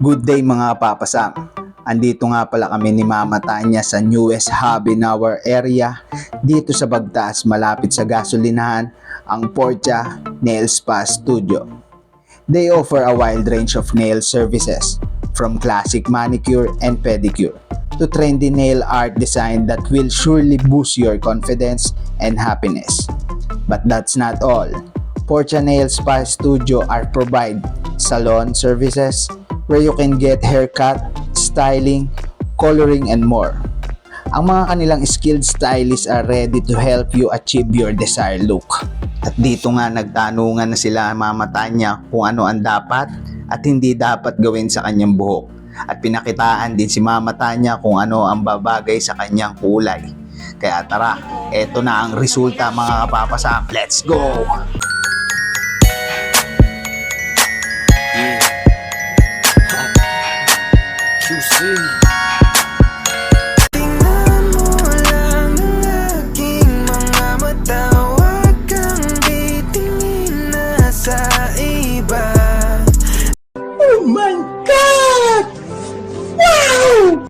Good day mga papasam. Andito nga pala kami ni Mama Tanya sa newest hub in our area dito sa Bagtaas malapit sa gasolinahan, ang Portia Nail Spa Studio. They offer a wide range of nail services from classic manicure and pedicure to trendy nail art design that will surely boost your confidence and happiness. But that's not all. Portia Nail Spa Studio are provide salon services where you can get haircut, styling, coloring, and more. Ang mga kanilang skilled stylists are ready to help you achieve your desired look. At dito nga nagtanungan na sila Mama Tanya kung ano ang dapat at hindi dapat gawin sa kanyang buhok. At pinakitaan din si Mama Tanya kung ano ang babagay sa kanyang kulay. Kaya tara, eto na ang resulta mga kapapasam. Let's go! Tingnan mo lang ang aking mga mata, huwag kang titingin na sa iba. Oh my